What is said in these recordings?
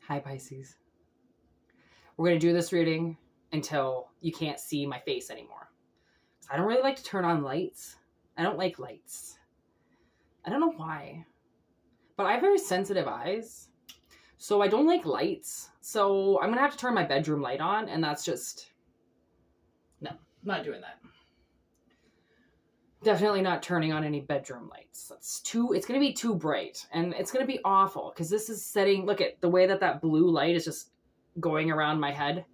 Hi, Pisces. We're going to do this reading until you can't see my face anymore. I don't really like to turn on lights. I don't like lights. I don't know why. But I have very sensitive eyes. So I don't like lights. So I'm going to have to turn my bedroom light on. And that's just... No, I'm not doing that. Definitely not turning on any bedroom lights. It's going to be too bright. And it's going to be awful. Because this is setting... Look at the way that blue light is just going around my head.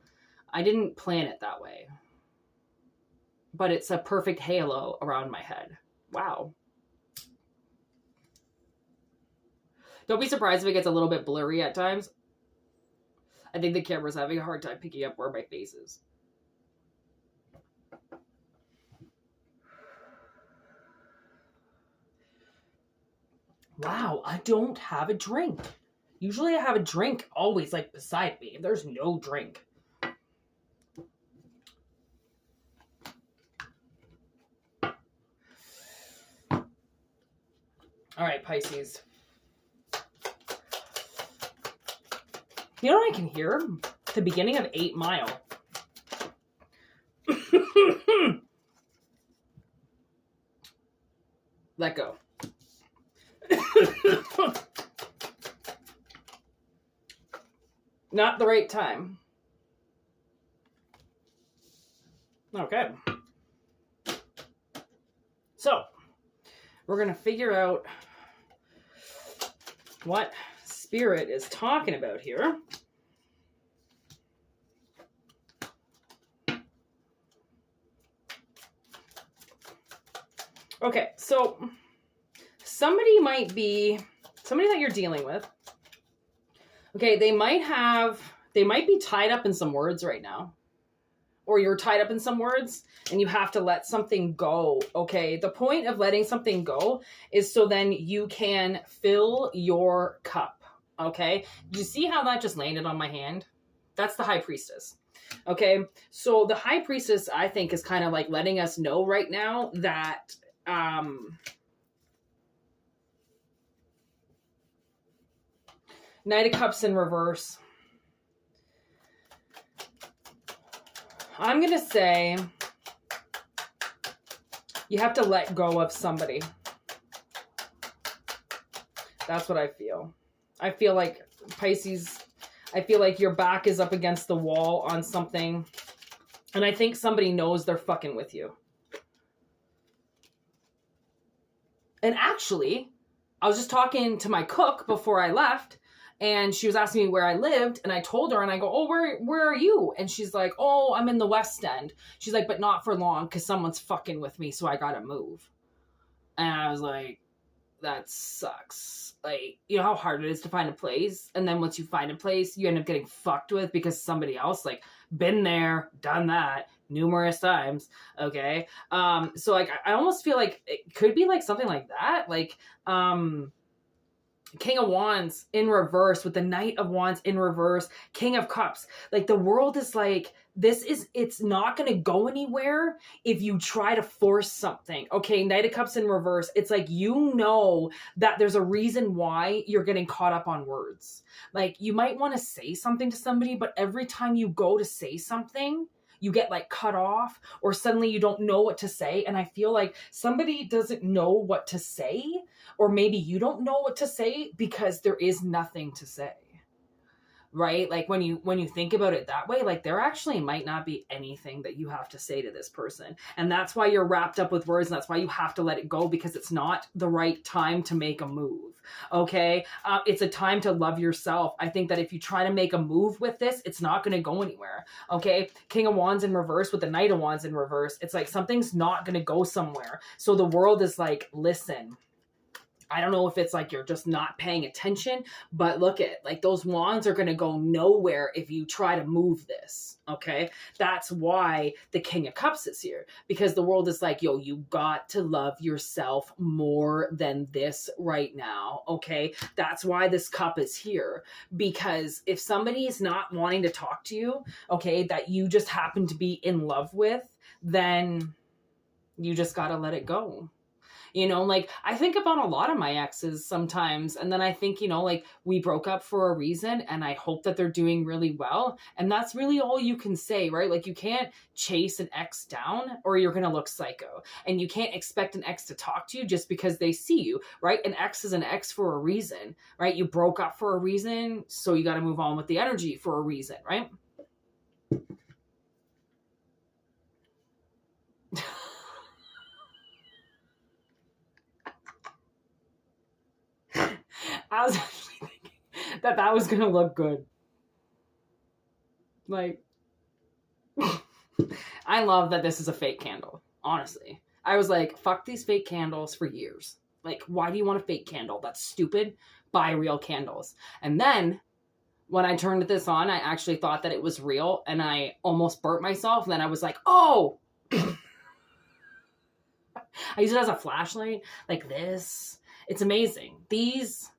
I didn't plan it that way. But it's a perfect halo around my head. Wow. Don't be surprised if it gets a little bit blurry at times. I think the camera's having a hard time picking up where my face is. Wow, I don't have a drink. Usually I have a drink always like beside me. There's no drink. All right, Pisces. You know what I can hear? The beginning of 8 Mile. Let go. Not the right time. Okay. So, we're going to figure out what Spirit is talking about here. Okay, so somebody that you're dealing with. Okay, they might be tied up in some words right now. Or you're tied up in some words and you have to let something go. Okay, the point of letting something go is so then you can fill your cup. Okay, do you see how that just landed on my hand? That's the High Priestess. Okay, so the High Priestess, I think, is kind of like letting us know right now that Knight of Cups in reverse. I'm going to say you have to let go of somebody. That's what I feel. I feel like, Pisces, I feel like your back is up against the wall on something. And I think somebody knows they're fucking with you. And actually, I was just talking to my cook before I left. And she was asking me where I lived, and I told her, and I go, oh, where are you? And she's like, oh, I'm in the West End. She's like, but not for long, because someone's fucking with me, so I gotta move. And I was like, that sucks. Like, you know how hard it is to find a place? And then once you find a place, you end up getting fucked with because somebody else, like, been there, done that numerous times, okay? So, like, I almost feel like it could be, like, something like that. Like, King of Wands in reverse with the Knight of Wands in reverse, King of Cups. Like, the world is like, it's not going to go anywhere if you try to force something. Okay, Knight of Cups in reverse. It's like, you know that there's a reason why you're getting caught up on words. Like, you might want to say something to somebody, but every time you go to say something, you get like cut off, or suddenly you don't know what to say. And I feel like somebody doesn't know what to say, or maybe you don't know what to say because there is nothing to say, right? Like when you think about it that way, like there actually might not be anything that you have to say to this person. And that's why you're wrapped up with words. And that's why you have to let it go, because it's not the right time to make a move. Okay. It's a time to love yourself. I think that if you try to make a move with this, it's not going to go anywhere. Okay. King of Wands in reverse with the Knight of Wands in reverse. It's like something's not going to go somewhere. So the world is like, listen, I don't know if it's like you're just not paying attention, but look at, like, those wands are going to go nowhere if you try to move this, okay? That's why the King of Cups is here, because the world is like, yo, you got to love yourself more than this right now, okay? That's why this cup is here, because if somebody is not wanting to talk to you, okay, that you just happen to be in love with, then you just got to let it go. You know, like I think about a lot of my exes sometimes, and then I think, you know, like we broke up for a reason and I hope that they're doing really well. And that's really all you can say, right? Like you can't chase an ex down or you're going to look psycho. And you can't expect an ex to talk to you just because they see you, right? An ex is an ex for a reason, right? You broke up for a reason, so you got to move on with the energy for a reason, right? I was actually thinking that was gonna look good. Like, I love that this is a fake candle. Honestly, I was like, fuck these fake candles for years. Like, why do you want a fake candle? That's stupid. Buy real candles. And then when I turned this on, I actually thought that it was real, and I almost burnt myself. And then I was like, oh. I use it as a flashlight, like this. It's amazing. These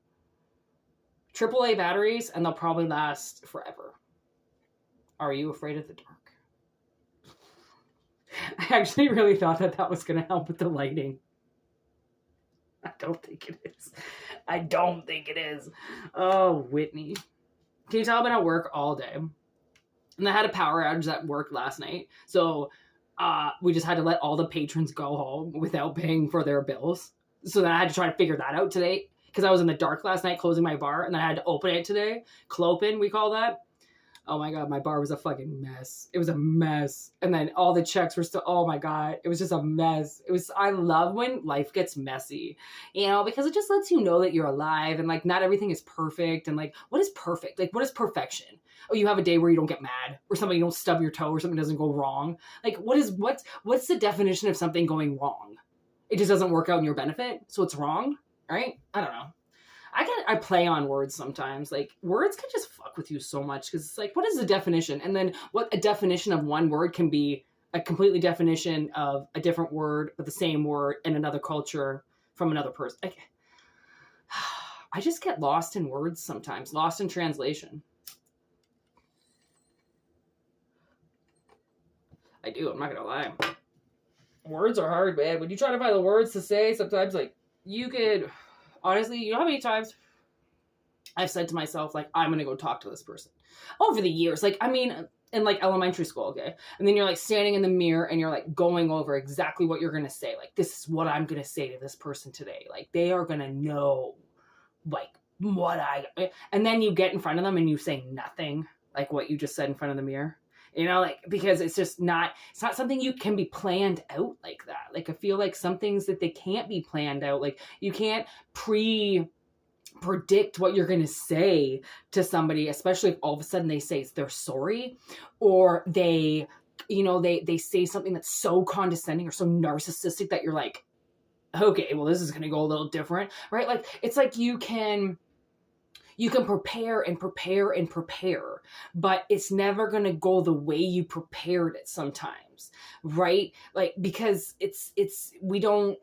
AAA batteries, and they'll probably last forever. Are you afraid of the dark? I actually really thought that was going to help with the lighting. I don't think it is. I don't think it is. Oh, Whitney. Can you tell I've been at work all day? And I had a power outage at work last night. So we just had to let all the patrons go home without paying for their bills. So then I had to try to figure that out today. Because I was in the dark last night closing my bar. And then I had to open it today. Clopin, we call that. Oh my God, my bar was a fucking mess. It was a mess. And then all the checks were still, oh my God, it was just a mess. I love when life gets messy, you know, because it just lets you know that you're alive and like not everything is perfect. And like, what is perfect? Like, what is perfection? Oh, you have a day where you don't get mad or something, you don't stub your toe or something doesn't go wrong. Like, what's the definition of something going wrong? It just doesn't work out in your benefit. So it's wrong, right? I don't know. I play on words sometimes. Like words can just fuck with you so much because it's like, what is the definition? And then what a definition of one word can be a completely definition of a different word, but the same word in another culture from another person. Like, I just get lost in words sometimes, lost in translation. I do. I'm not gonna lie. Words are hard, man. When you try to find the words to say, sometimes like you could. Honestly, you know how many times I've said to myself, like, I'm going to go talk to this person over the years. Like, I mean, in like elementary school, okay? And then you're like standing in the mirror and you're like going over exactly what you're going to say. Like, this is what I'm going to say to this person today. Like, they are going to know, like, and then you get in front of them and you say nothing like what you just said in front of the mirror. You know, like, because it's not something you can be planned out like that. Like, I feel like some things that they can't be planned out. Like, you can't predict what you're going to say to somebody, especially if all of a sudden they say they're sorry or they, you know, they say something that's so condescending or so narcissistic that you're like, okay, well, this is going to go a little different, right? Like, it's like you can prepare and prepare and prepare, but it's never going to go the way you prepared it sometimes, right? Like, because we don't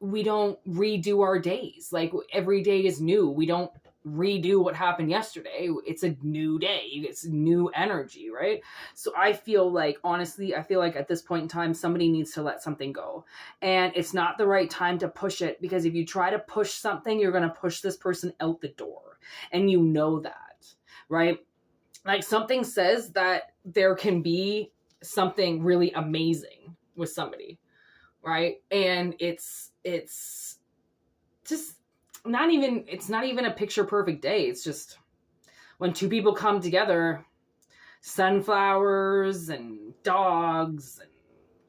redo our days. Like, every day is new. We don't redo what happened yesterday. It's a new day. It's new energy, right? So I feel like, honestly, at this point in time, somebody needs to let something go. And it's not the right time to push it, because if you try to push something, you're going to push this person out the door. And you know that, right? Like, something says that there can be something really amazing with somebody, right? And it's just it's not even a picture perfect day. It's just when two people come together, sunflowers and dogs and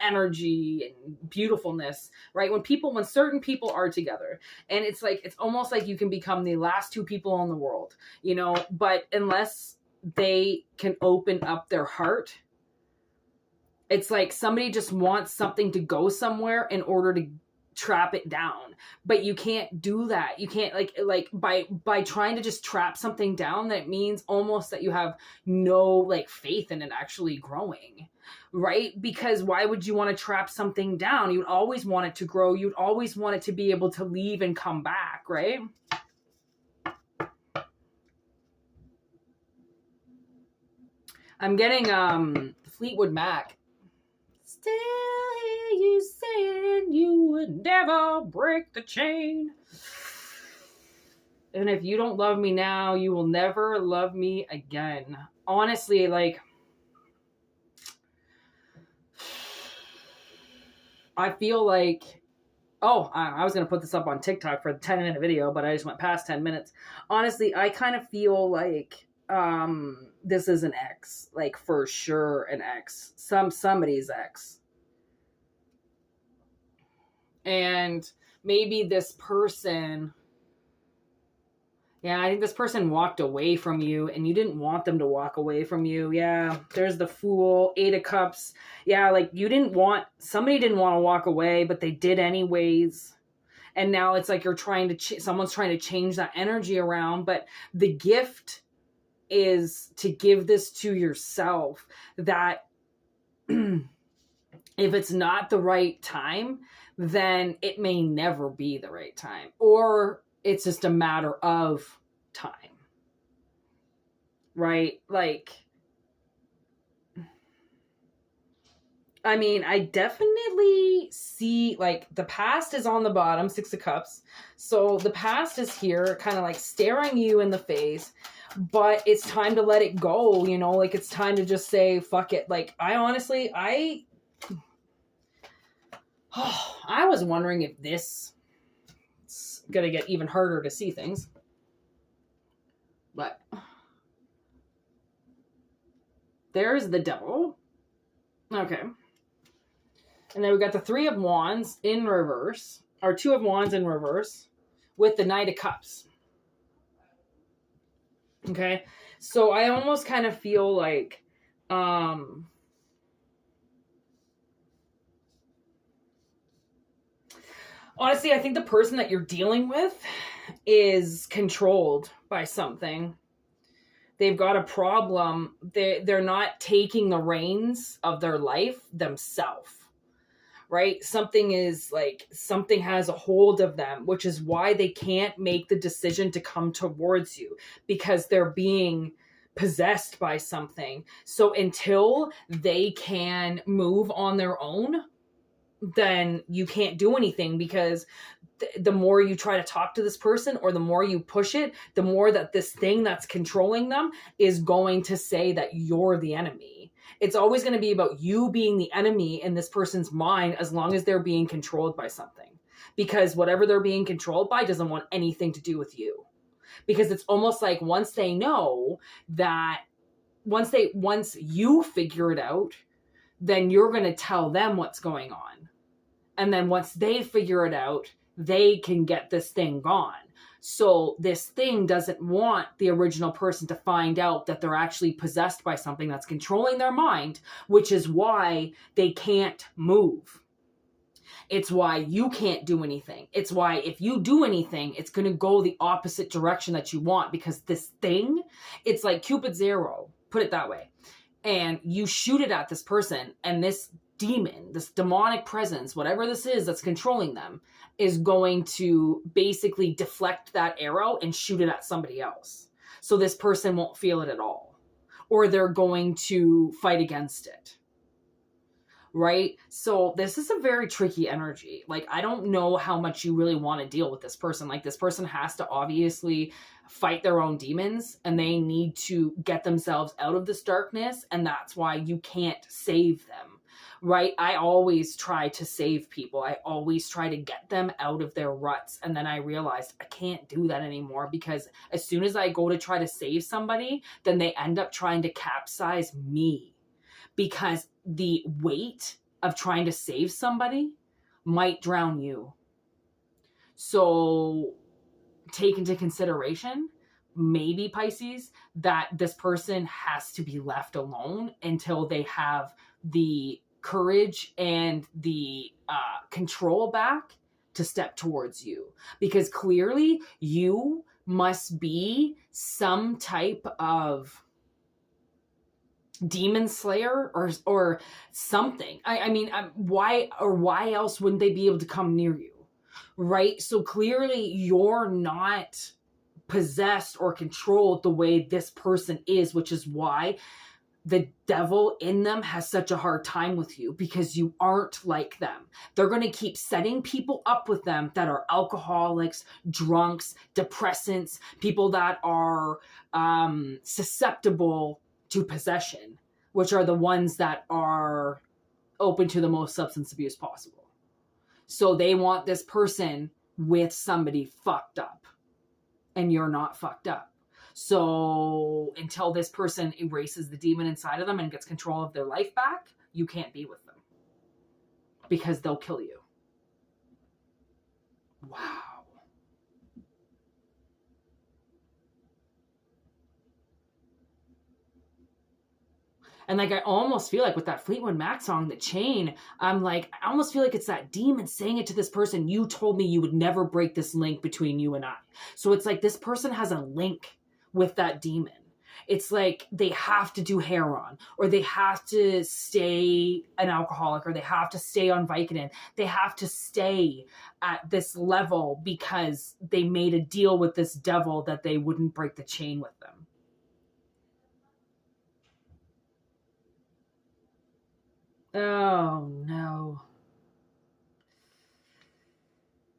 energy and beautifulness, right? When certain people are together, and it's like, it's almost like you can become the last two people in the world, you know, but unless they can open up their heart, it's like somebody just wants something to go somewhere in order to trap it down. But you can't do that. You can't like by trying to just trap something down, that means almost that you have no like faith in it actually growing, right? Because why would you want to trap something down? You'd always want it to grow. You'd always want it to be able to leave and come back, right? I'm getting Fleetwood Mac. still hear you saying you would never break the chain. And if you don't love me now, you will never love me again. Honestly, like, I feel like, I was going to put this up on TikTok for a 10-minute video, but I just went past 10 minutes. Honestly, I kind of feel like this is an ex. Like, for sure an ex. Somebody's ex. And maybe this person... Yeah, I think this person walked away from you and you didn't want them to walk away from you. Yeah, there's the Fool, 8 of Cups. Yeah, like somebody didn't want to walk away, but they did anyways. And now it's like someone's trying to change that energy around. But the gift is to give this to yourself, that if it's not the right time, then it may never be the right time. Or it's just a matter of time, right? Like, I mean, I definitely see, like, the past is on the bottom, 6 of Cups. So the past is here, kind of like staring you in the face, but it's time to let it go, you know? Like, it's time to just say, fuck it. Like, I was wondering if this... gonna get even harder to see things, but there's the Devil. Okay, and then we got the 3 of Wands in reverse, or 2 of Wands in reverse, with the Knight of Cups. Okay, so I almost kind of feel like honestly, I think the person that you're dealing with is controlled by something. They've got a problem. They're not taking the reins of their life themselves, right? Something has a hold of them, which is why they can't make the decision to come towards you, because they're being possessed by something. So until they can move on their own, then you can't do anything, because the more you try to talk to this person or the more you push it, the more that this thing that's controlling them is going to say that you're the enemy. It's always going to be about you being the enemy in this person's mind, as long as they're being controlled by something, because whatever they're being controlled by doesn't want anything to do with you. Because it's almost like once they know that, once you figure it out, then you're going to tell them what's going on. And then once they figure it out, they can get this thing gone. So this thing doesn't want the original person to find out that they're actually possessed by something that's controlling their mind, which is why they can't move. It's why you can't do anything. It's why if you do anything, it's going to go the opposite direction that you want, because this thing, it's like Cupid's arrow, put it that way. And you shoot it at this person, and this demon, this demonic presence, whatever this is that's controlling them, is going to basically deflect that arrow and shoot it at somebody else. So this person won't feel it at all, or they're going to fight against it. Right? So this is a very tricky energy. Like, I don't know how much you really want to deal with this person. Like, this person has to obviously fight their own demons, and they need to get themselves out of this darkness. And that's why you can't save them. Right? I always try to save people. I always try to get them out of their ruts. And then I realized I can't do that anymore, because as soon as I go to try to save somebody, then they end up trying to capsize me, because the weight of trying to save somebody might drown you. So take into consideration, maybe Pisces, that this person has to be left alone until they have the courage and the control back to step towards you. Because clearly you must be some type of demon slayer or something. I mean, why else wouldn't they be able to come near you? Right? So clearly you're not possessed or controlled the way this person is, which is why the devil in them has such a hard time with you because you aren't like them. They're going to keep setting people up with them that are alcoholics, drunks, depressants, people that are susceptible to possession, which are the ones that are open to the most substance abuse possible. So they want this person with somebody fucked up, and you're not fucked up. So until this person erases the demon inside of them and gets control of their life back, you can't be with them because they'll kill you. Wow. And like, I almost feel like with that Fleetwood Mac song, The Chain, I'm like, I almost feel like it's that demon saying it to this person. You told me you would never break this link between you and I. So it's like this person has a link with that demon. It's like they have to do heroin, or they have to stay an alcoholic, or they have to stay on Vicodin. They have to stay at this level because they made a deal with this devil that they wouldn't break the chain with them. Oh, no.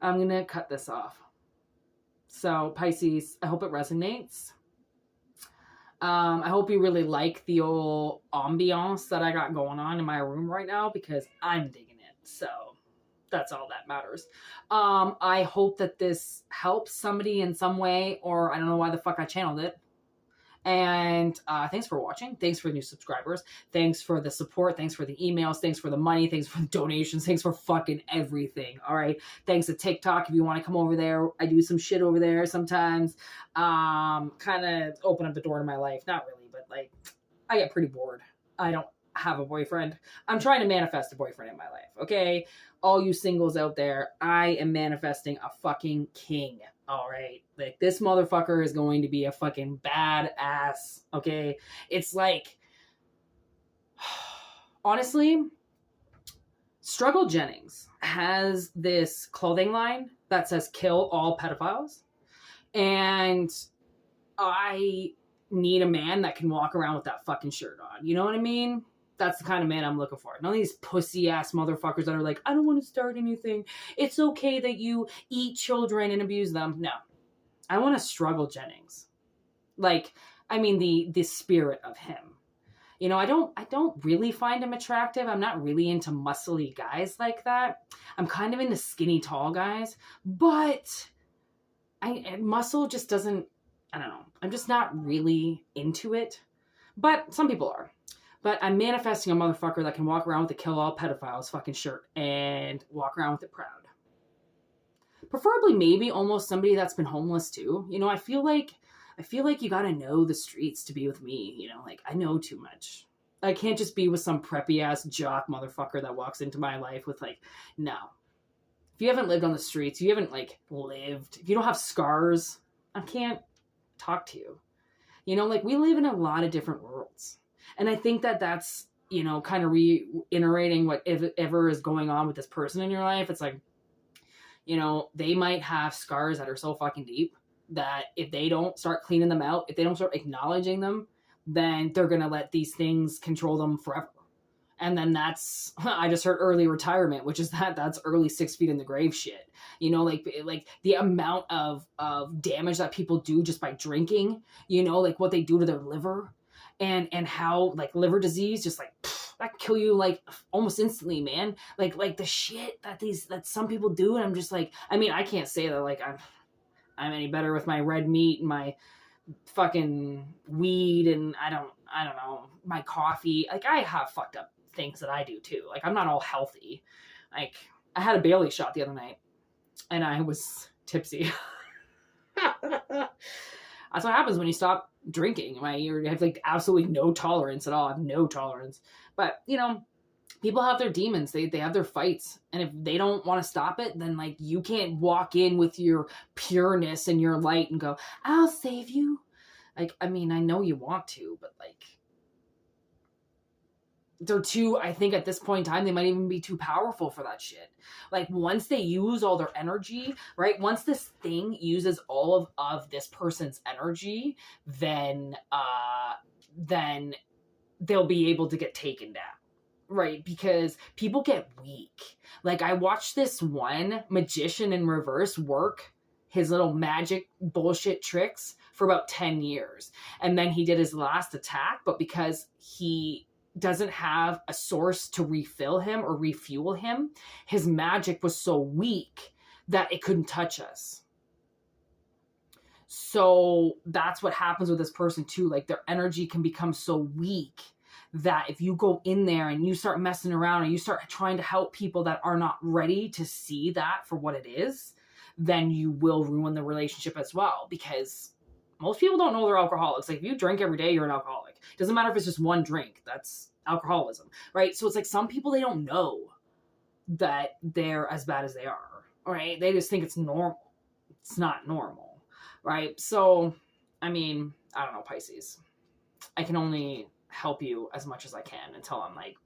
I'm going to cut this off. So, Pisces, I hope it resonates. I hope you really like the old ambiance that I got going on in my room right now, because I'm digging it. So, that's all that matters. I hope that this helps somebody in some way, or I don't know why the fuck I channeled it. And thanks for watching. Thanks for the new subscribers. Thanks for the support. Thanks for the emails. Thanks for the money. Thanks for the donations. Thanks for fucking everything. All right. Thanks to TikTok. If you want to come over there, I do some shit over there sometimes. Kind of open up the door to my life. Not really, but like, I get pretty bored. I don't have a boyfriend. I'm trying to manifest a boyfriend in my life. Okay. All you singles out there, I am manifesting a fucking king. All right. Like, this motherfucker is going to be a fucking badass. Okay. It's like, honestly, Struggle Jennings has this clothing line that says kill all pedophiles. And I need a man that can walk around with that fucking shirt on. You know what I mean? That's the kind of man I'm looking for. None of these pussy ass motherfuckers that are like, I don't want to start anything. It's okay that you eat children and abuse them. No. I want to Struggle Jennings. Like, I mean, the spirit of him. You know, I don't really find him attractive. I'm not really into muscly guys like that. I'm kind of into skinny, tall guys. But muscle just doesn't, I don't know. I'm just not really into it. But some people are. But I'm manifesting a motherfucker that can walk around with a kill all pedophiles fucking shirt and walk around with it proud. Preferably maybe almost somebody that's been homeless too. You know, I feel like you gotta know the streets to be with me. You know, like, I know too much. I can't just be with some preppy ass jock motherfucker that walks into my life with like, no. If you haven't lived on the streets, you haven't like lived, if you don't have scars, I can't talk to you. You know, like, we live in a lot of different worlds. And I think that that's, you know, kind of reiterating whatever is going on with this person in your life. It's like, you know, they might have scars that are so fucking deep that if they don't start cleaning them out, if they don't start acknowledging them, then they're going to let these things control them forever. And then that's, I just heard early retirement, which is that's early 6 feet in the grave shit. You know, like the amount of damage that people do just by drinking, you know, like what they do to their liver. And how like liver disease just like that kill you like almost instantly, man. Like the shit that some people do, and I'm just like, I mean, I can't say that like I'm any better with my red meat and my fucking weed and I don't know, my coffee. Like, I have fucked up things that I do too. Like, I'm not all healthy. Like, I had a Bailey shot the other night and I was tipsy. That's what happens when you stop drinking. You have like absolutely no tolerance at all. I have no tolerance. But, you know, people have their demons. They have their fights. And if they don't want to stop it, then like you can't walk in with your pureness and your light and go, I'll save you. Like, I mean, I know you want to, but like, they're too, I think at this point in time, they might even be too powerful for that shit. Like, once they use all their energy, right? Once this thing uses all of this person's energy, then they'll be able to get taken down. Right, because people get weak. Like, I watched this one magician in reverse work his little magic bullshit tricks for about 10 years. And then he did his last attack, but because he doesn't have a source to refill him or refuel him, his magic was so weak that it couldn't touch us. So that's what happens with this person too. Like, their energy can become so weak that if you go in there and you start messing around and you start trying to help people that are not ready to see that for what it is, then you will ruin the relationship as well, because most people don't know they're alcoholics. Like, if you drink every day, you're an alcoholic. It doesn't matter if it's just one drink. That's alcoholism, right? So it's like, some people, they don't know that they're as bad as they are, right? They just think it's normal. It's not normal, right? So, I mean, I don't know, Pisces. I can only help you as much as I can until I'm like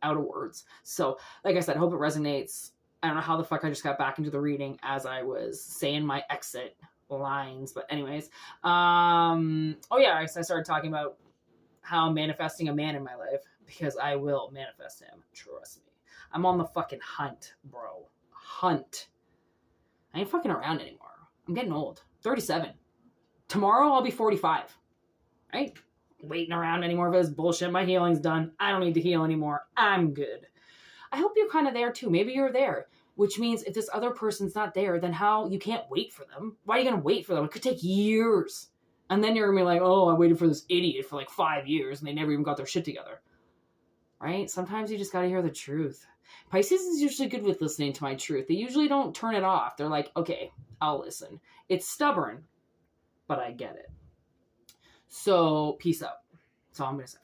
out of words. So, like I said, I hope it resonates. I don't know how the fuck I just got back into the reading as I was saying my exit lines, but anyways, oh yeah, I started talking about how I'm manifesting a man in my life, because I will manifest him. Trust me. I'm on the fucking hunt, bro. Hunt. I ain't fucking around anymore. I'm getting old. 37. Tomorrow I'll be 45. Right? Waiting around anymore for this bullshit. My healing's done. I don't need to heal anymore. I'm good. I hope you're kind of there too. Maybe you're there, which means if this other person's not there, then how? You can't wait for them. Why are you going to wait for them? It could take years. And then you're going to be like, oh, I waited for this idiot for like 5 years and they never even got their shit together. Right? Sometimes you just got to hear the truth. Pisces is usually good with listening to my truth. They usually don't turn it off. They're like, okay, I'll listen. It's stubborn, but I get it. So, peace out. That's all I'm going to say.